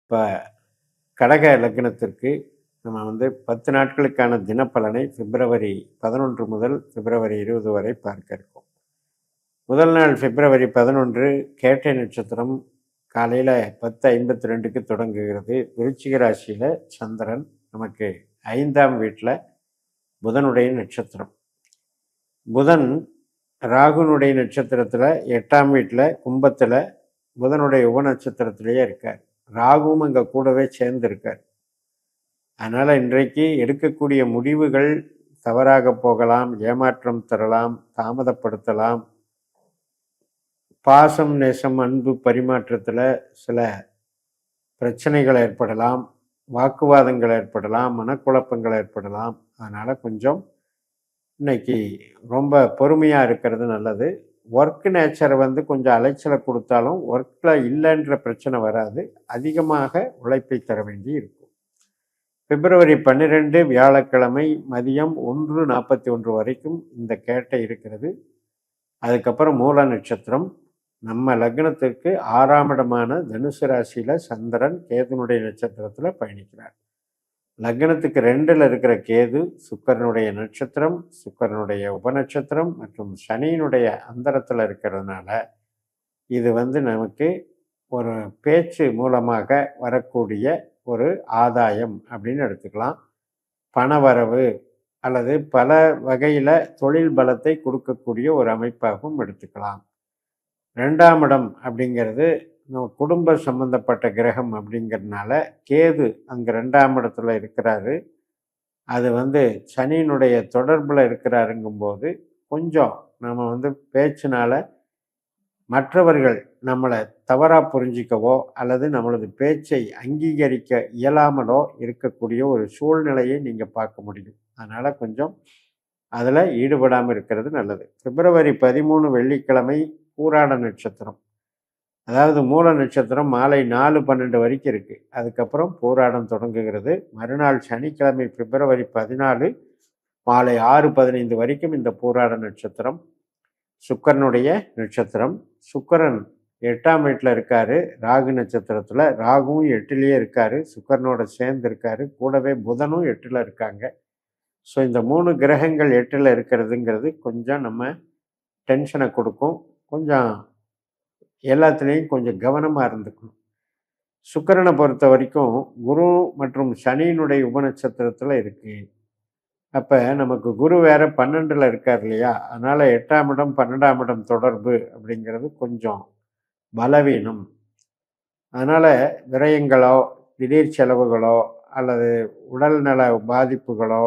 இப்போ கடக லக்னத்திற்கு நம்ம 10 நாட்களுக்கான தினப்பலனை பிப்ரவரி 11 முதல் பிப்ரவரி 20 வரை பார்க்க இருக்கோம். முதல் நாள் பிப்ரவரி 11 கேட்டை நட்சத்திரம் காலையில் 10:52க்கு தொடங்குகிறது. விருச்சிக ராசியில் சந்திரன், நமக்கு 5ஆம் வீட்டில் புதனுடைய நட்சத்திரம். புதன் ராகுனுடைய நட்சத்திரத்தில் 8ஆம் வீட்டில் கும்பத்தில் புதனுடைய உப நட்சத்திரத்திலேயே இருக்கார். ராகுவும் அங்கே கூடவே சேர்ந்திருக்கார். அதனால் இன்றைக்கு எடுக்கக்கூடிய முடிவுகள் தவறாக போகலாம், ஏமாற்றம் தரலாம், தாமதப்படுத்தலாம். பாசம், நேசம், அன்பு பரிமாற்றத்தில் சில பிரச்சனைகள் ஏற்படலாம், வாக்குவாதங்கள் ஏற்படலாம், மனக்குழப்பங்கள் ஏற்படலாம். அதனால் கொஞ்சம் இன்னைக்கு ரொம்ப பொறுமையாக இருக்கிறது நல்லது. ஒர்க் நேச்சரை கொஞ்சம் அலைச்சலை கொடுத்தாலும் ஒர்க்கில் இல்லைன்ற பிரச்சனை வராது. அதிகமாக உழைப்பை தர வேண்டி இருக்கும். பிப்ரவரி 12 வியாழக்கிழமை மதியம் 1:41 வரைக்கும் இந்த கேட்டை இருக்கிறது. அதுக்கப்புறம் மூல நட்சத்திரம். நம்ம லக்னத்திற்கு 6ஆம் இடமான தனுசு ராசியில் சந்திரன் கேதுனுடைய நட்சத்திரத்தில் பயணிக்கிறார். லக்னத்துக்கு 2ல் இருக்கிற கேது சுக்கிரனுடைய நட்சத்திரம், சுக்கிரனுடைய உபநட்சத்திரம் மற்றும் சனியினுடைய அந்தரத்தில் இருக்கிறதுனால இது நமக்கு ஒரு பேச்சு மூலமாக வரக்கூடிய ஒரு ஆதாயம் அப்படின்னு எடுத்துக்கலாம். பணவரவு அல்லது பல வகையில் தொழில் பலத்தை கொடுக்கக்கூடிய ஒரு அமைப்பாகவும் எடுத்துக்கலாம். 2ஆம் இடம் அப்படிங்கிறது குடும்ப சம்பந்தப்பட்ட கிரகம் அப்படிங்கிறதுனால கேது அங்கே 2ஆம் இடத்துல இருக்கிறாரு. அது சனியினுடைய தொடர்பில் இருக்கிறாருங்கும்போது கொஞ்சம் நம்ம பேச்சினால மற்றவர்கள் நம்மளை தவறாக புரிஞ்சிக்கவோ அல்லது நம்மளது பேச்சை அங்கீகரிக்க இயலாமலோ இருக்கக்கூடிய ஒரு சூழ்நிலையை நீங்கள் பார்க்க முடியும். அதனால் கொஞ்சம் அதில் ஈடுபடாமல் இருக்கிறது நல்லது. பிப்ரவரி 13 வெள்ளிக்கிழமை பூராட நட்சத்திரம், அதாவது மூல நட்சத்திரம் மாலை 4:12 வரைக்கும் இருக்குது. அதுக்கப்புறம் பூராடம் தொடங்குகிறது. மறுநாள் சனிக்கிழமை பிப்ரவரி 14 மாலை 6:15 வரைக்கும் இந்த பூராட நட்சத்திரம் சுக்கிரனுடைய நட்சத்திரம். சுக்கிரன் 8ஆம் வீட்டில் இருக்கார், ராகு நட்சத்திரத்தில். ராகுவும் 8லேயே இருக்கார், சுக்கிரனோட சேர்ந்து இருக்கார். கூடவே புதனும் 8ல் இருக்காங்க. ஸோ இந்த 3 கிரகங்கள் 8ல் இருக்கிறதுங்கிறது கொஞ்சம் நம்ம டென்ஷனை கொடுக்கும். கொஞ்சம் எல்லாத்துலேயும் கொஞ்சம் கவனமாக இருந்துக்கணும். சுக்கிரனை பொறுத்த வரைக்கும் குரு மற்றும் சனியினுடைய உபநட்சத்திரத்தில் இருக்குது. அப்போ நமக்கு குரு வேறு 12ல் இருக்கார் இல்லையா? அதனால் 8ஆம் இடம் 12ஆம் இடம் தொடர்பு அப்படிங்கிறது கொஞ்சம் பலவீனம். அதனால் விரயங்களோ திடீர் செலவுகளோ அல்லது உடல்நல பாதிப்புகளோ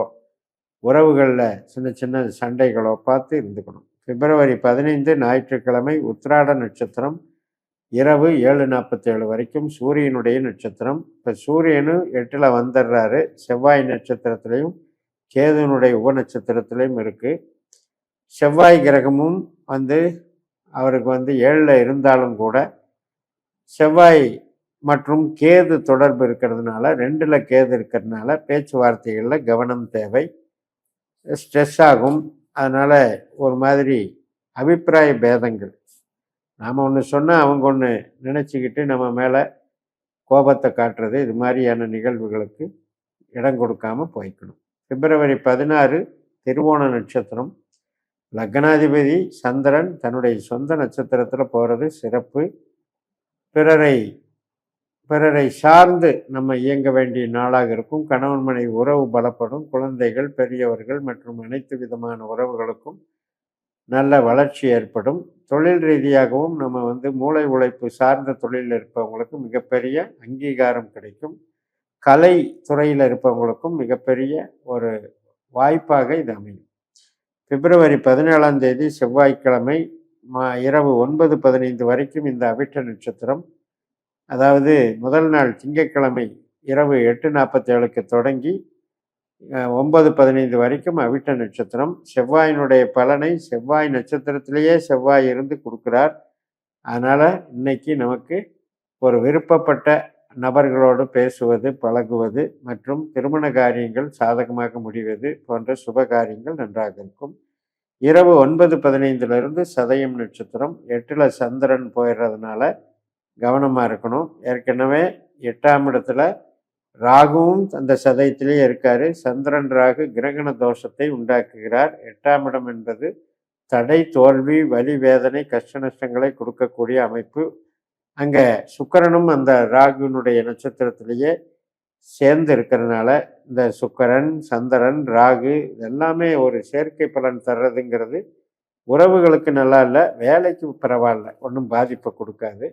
உறவுகளில் சின்ன சின்ன சண்டைகளோ பார்த்து இருந்துக்கணும். பிப்ரவரி 15 ஞாயிற்றுக்கிழமை உத்திராட நட்சத்திரம் இரவு 7:47 வரைக்கும் சூரியனுடைய நட்சத்திரம். இப்போ சூரியனும் 8ல் வந்துடுறாரு, செவ்வாய் நட்சத்திரத்திலையும் கேதுனுடைய உபநட்சத்திரத்திலையும் இருக்குது. செவ்வாய் கிரகமும் அவருக்கு 7ல் இருந்தாலும் கூட செவ்வாய் மற்றும் கேது தொடர்பு இருக்கிறதுனால 2ல் கேது இருக்கிறதுனால பேச்சுவார்த்தைகளில் கவனம் தேவை. ஸ்ட்ரெஸ் ஆகும். அதனால் ஒரு மாதிரி அபிப்பிராய பேதங்கள், நாம் ஒன்று சொன்னால் அவங்க ஒன்று நினச்சிக்கிட்டு நம்ம மேலே கோபத்தை காட்டுறது, இது மாதிரியான நிகழ்வுகளுக்கு இடம் கொடுக்காமல் போய்க்கணும். பிப்ரவரி 16 திருவோண நட்சத்திரம். லக்னாதிபதி சந்திரன் தன்னுடைய சொந்த நட்சத்திரத்தில் போகிறது சிறப்பு. பிறரை சார்ந்து நம்ம இயங்க வேண்டிய நாளாக இருக்கும். கணவன் மனைவி உறவு பலப்படும். குழந்தைகள், பெரியவர்கள் மற்றும் அனைத்து விதமான உறவுகளுக்கும் நல்ல வளர்ச்சி ஏற்படும். தொழில் ரீதியாகவும் நம்ம மூளை உழைப்பு சார்ந்த தொழிலில் இருப்பவங்களுக்கு மிகப்பெரிய அங்கீகாரம் கிடைக்கும். கலை துறையில் இருப்பவங்களுக்கும் மிகப்பெரிய ஒரு வாய்ப்பாக இது அமையும். பிப்ரவரி 17ஆம் தேதி செவ்வாய்க்கிழமை இரவு 9:15 வரைக்கும் இந்த அவிட்ட நட்சத்திரம், அதாவது முதல் நாள் திங்கட்கிழமை இரவு 8:47க்கு தொடங்கி 9:15 வரைக்கும் அவிட்ட நட்சத்திரம். செவ்வாயினுடைய பலனை செவ்வாய் நட்சத்திரத்திலேயே செவ்வாய் இருந்து கொடுக்குறார். அதனால் இன்னைக்கு நமக்கு ஒரு விருப்பப்பட்ட நபர்களோடு பேசுவது, பழகுவது மற்றும் திருமண காரியங்கள் சாதகமாக முடிவது போன்ற சுப காரியங்கள் நன்றாக இருக்கும். இரவு 9:15 சதயம் நட்சத்திரம். 8ல் சந்திரன் போயிடுறதுனால கவனமாக இருக்கணும். ஏற்கனவே 8ஆம் இடத்துல ராகுவும் அந்த சதயத்திலேயே இருக்காரு. சந்திரன் ராகு கிரகண தோஷத்தை உண்டாக்குகிறார். 8ஆம் இடம் என்பது தடை, தோல்வி, வலி, வேதனை, கஷ்ட நஷ்டங்களை கொடுக்கக்கூடிய அமைப்பு. அங்கே சுக்கிரனும் அந்த ராகுனுடைய நட்சத்திரத்திலேயே சேர்ந்து இருக்கிறதுனால இந்த சுக்கிரன், சந்திரன், ராகு எல்லாமே ஒரு சேர்க்கை பலன் தர்றதுங்கிறது உறவுகளுக்கு நல்லா இல்லை, வேலைக்கு பரவாயில்ல, ஒன்றும் பாதிப்பை கொடுக்காது.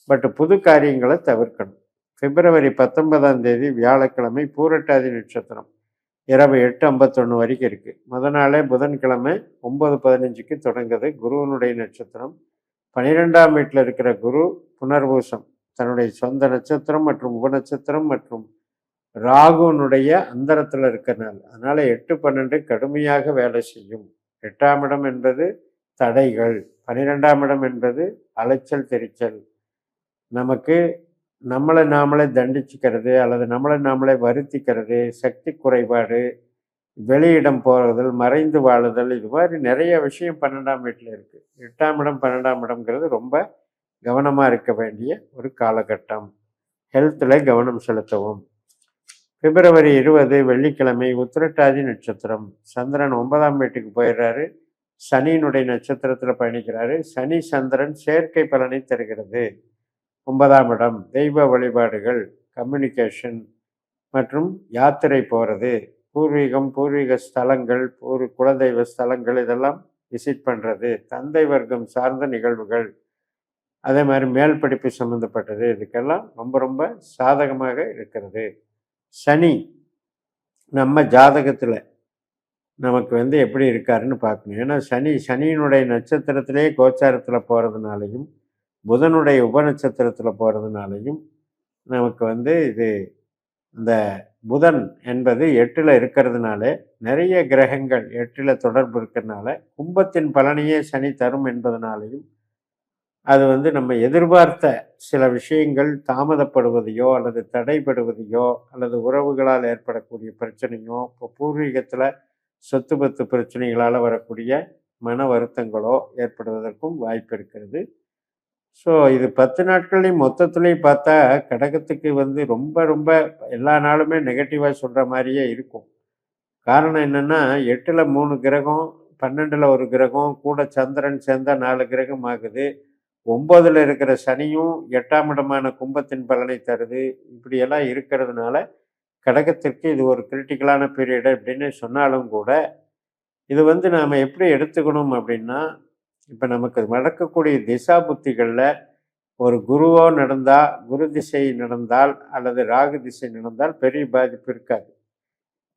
பட் புது காரியங்களை தவிர்க்கணும். பிப்ரவரி 19ஆம் தேதி வியாழக்கிழமை பூரட்டாதி நட்சத்திரம் இரவு 8:51 வரைக்கும் இருக்குது. முதல் நாளே புதன்கிழமை 9:15க்கு தொடங்குது. குருவனுடைய நட்சத்திரம் 12ஆம் வீட்டில் இருக்கிற குரு புனர்பூசம் தன்னுடைய சொந்த நட்சத்திரம் மற்றும் உபநட்சத்திரம் மற்றும் ராகுனுடைய அந்தரத்தில் இருக்கிறனால அதனால் 8-12 கடுமையாக வேலை செய்யும். 8ஆம் இடம் என்பது தடைகள், 12ஆம் இடம் என்பது அலைச்சல் தெரிச்சல், நமக்கு நம்மளை நாமளே தண்டிச்சுக்கிறது அல்லது நம்மளை நாமளே வருத்திக்கிறது, சக்தி குறைபாடு, வெளியிடம் போகிறதல், மறைந்து வாழுதல், இது மாதிரி நிறைய விஷயம் 12ஆம் வீட்டில் இருக்குது. 8ஆம் இடம் 12ஆம் இடம்ங்கிறது ரொம்ப கவனமாக இருக்க வேண்டிய ஒரு காலகட்டம். ஹெல்த்தில் கவனம் செலுத்தவும். பிப்ரவரி 20 வெள்ளிக்கிழமை உத்திரட்டாதி நட்சத்திரம். சந்திரன் 9ஆம் வீட்டுக்கு போயிடுறாரு. சனியினுடைய நட்சத்திரத்தில் பயணிக்கிறாரு. சனி சந்திரன் சேர்க்கை பலனை தருகிறது. 9ஆம் இடம் தெய்வ வழிபாடுகள், கம்யூனிகேஷன் மற்றும் யாத்திரை போகிறது, பூர்வீகம், பூர்வீக ஸ்தலங்கள், குலதெய்வ ஸ்தலங்கள் இதெல்லாம் விசிட் பண்ணுறது, தந்தை வர்க்கம் சார்ந்த நிகழ்வுகள், அதே மாதிரி மேல் படிப்பு சம்மந்தப்பட்டது, இதுக்கெல்லாம் ரொம்ப ரொம்ப சாதகமாக இருக்கிறது. சனி நம்ம ஜாதகத்தில் நமக்கு எப்படி இருக்காருன்னு பார்க்கணும். ஏன்னா சனியினுடைய நட்சத்திரத்திலே கோச்சாரத்தில் போகிறதுனாலையும் புதனுடைய உபநட்சத்திரத்தில் போகிறதுனாலையும் நமக்கு இது இந்த புதன் என்பது 8ல் இருக்கிறதுனால நிறைய கிரகங்கள் 8ல் தொடர்பு இருக்கிறதுனால கும்பத்தின் பலனையே சனி தரும் என்பதனாலையும் அது நம்ம எதிர்பார்த்த சில விஷயங்கள் தாமதப்படுவதையோ அல்லது தடைப்படுவதையோ அல்லது உறவுகளால் ஏற்படக்கூடிய பிரச்சனையோ, இப்போ பூர்வீகத்தில் சொத்து பத்து பிரச்சனைகளால் வரக்கூடிய மன வருத்தங்களோ ஏற்படுவதற்கும் வாய்ப்பு இருக்கிறது. ஸோ இது 10 நாட்கள்லையும் மொத்தத்துலேயும் பார்த்தா கடகத்துக்கு ரொம்ப ரொம்ப எல்லா நாளுமே நெகட்டிவாக சொல்கிற மாதிரியே இருக்கும். காரணம் என்னென்னா 8ல் 3 கிரகம், 12ல் 1 கிரகம், கூட சந்திரன் சேர்ந்தால் 4 கிரகம் ஆகுது. 9ல் இருக்கிற சனியும் 8ஆம் இடமான கும்பத்தின் பலனை தருது. இப்படியெல்லாம் இருக்கிறதுனால கடகத்திற்கு இது ஒரு கிரிட்டிக்கலான பீரியடு அப்படின்னு சொன்னாலும் கூட இது நாம் எப்படி எடுத்துக்கணும் அப்படின்னா, இப்போ நமக்கு நடக்கக்கூடிய திசா புத்திகளில் ஒரு குருவோ நடந்தால், குரு திசை நடந்தால் அல்லது ராகு திசை நடந்தால் பெரிய பாதிப்பு இருக்காது.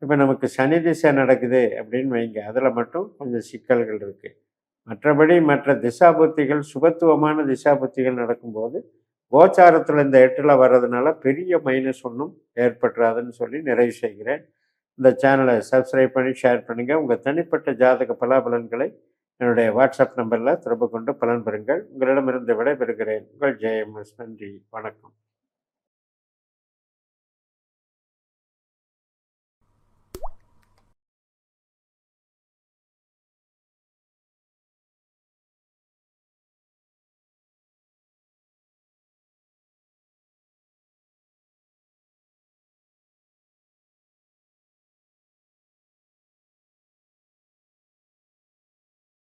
இப்போ நமக்கு சனி திசை நடக்குது அப்படின்னு வைங்க, அதில் மட்டும் கொஞ்சம் சிக்கல்கள் இருக்குது. மற்றபடி மற்ற திசாபுத்திகள், சுபத்துவமான திசாபுத்திகள் நடக்கும்போது கோச்சாரத்தில் இந்த 8ல் வர்றதுனால பெரிய மைனஸ் ஒன்றும் ஏற்பட்டுறாதுன்னு சொல்லி நிறைவு செய்கிறேன். இந்த சேனலை சப்ஸ்கிரைப் பண்ணி ஷேர் பண்ணுங்கள். உங்கள் தனிப்பட்ட ஜாதக பலாபலன்களை என்னுடைய வாட்ஸ்அப் நம்பரில் தொடர்பு கொண்டு பலன் பெறுங்கள். உங்களிடமிருந்து விடைபெறுகிறேன். உங்கள் ஜெயம். நன்றி, வணக்கம்.